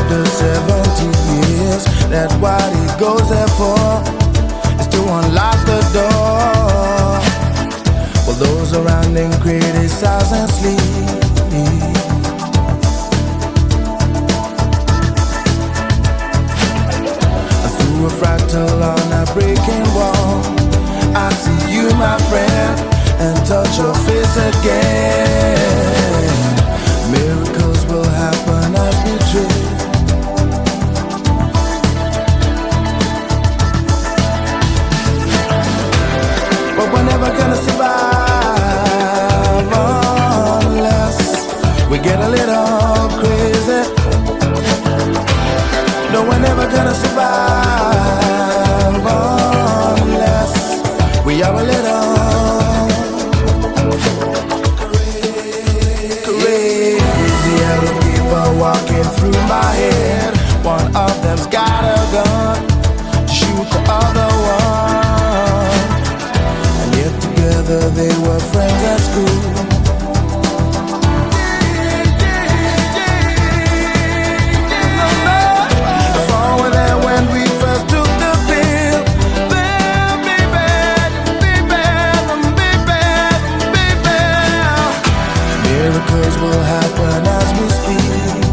the 70 years. That's what he goes there for, is to unlock the door. While those around him criticize and sleep. Through a fractal on a breaking wall, I see you, my friend, and touch your face again. Miracles will happen as we dream. But we're never gonna survive unless we get a little crazy. No, we're never gonna survive unless we are a little crazy. Yellow people walking through my head. One of them's got a gun to shoot the other one, and yet together they were friends at school. Miracles will happen as we speak.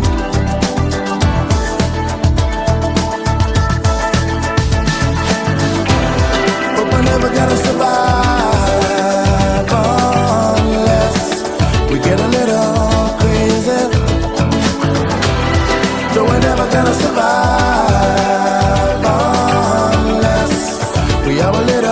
But we're never gonna survive unless we get a little crazy. No, we're never gonna survive unless we are a little.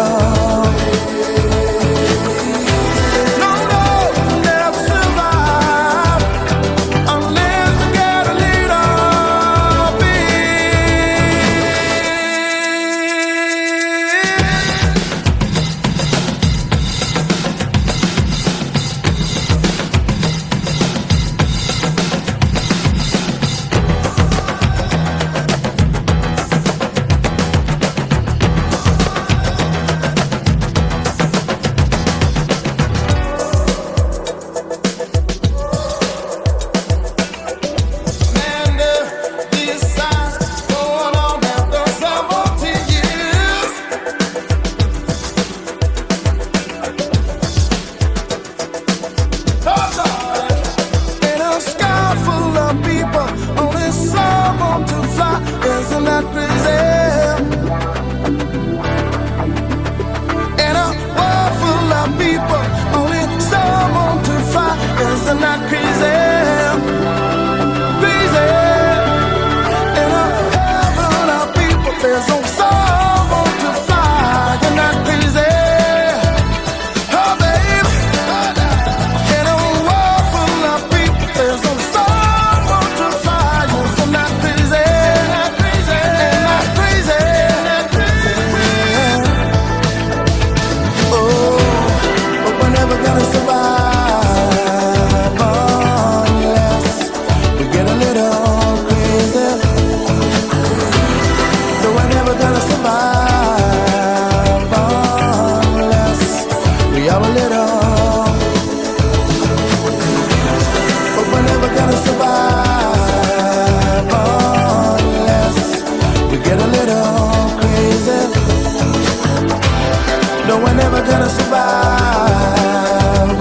No, we're never gonna survive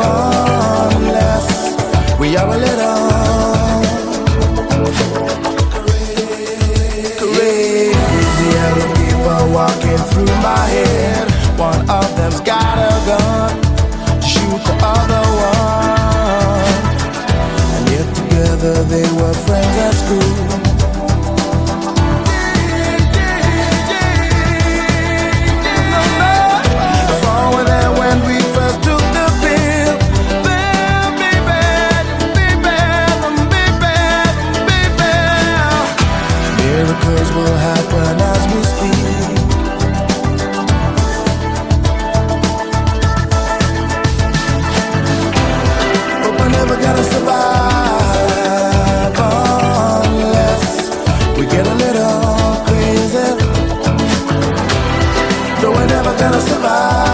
unless we are a little crazy. Yellow people walking through my head. One of them's got a gun to shoot the other one, and yet together they were friends at school. Miracles will happen as we speak. But we're never gonna survive unless we get a little crazy. No, we're never gonna survive.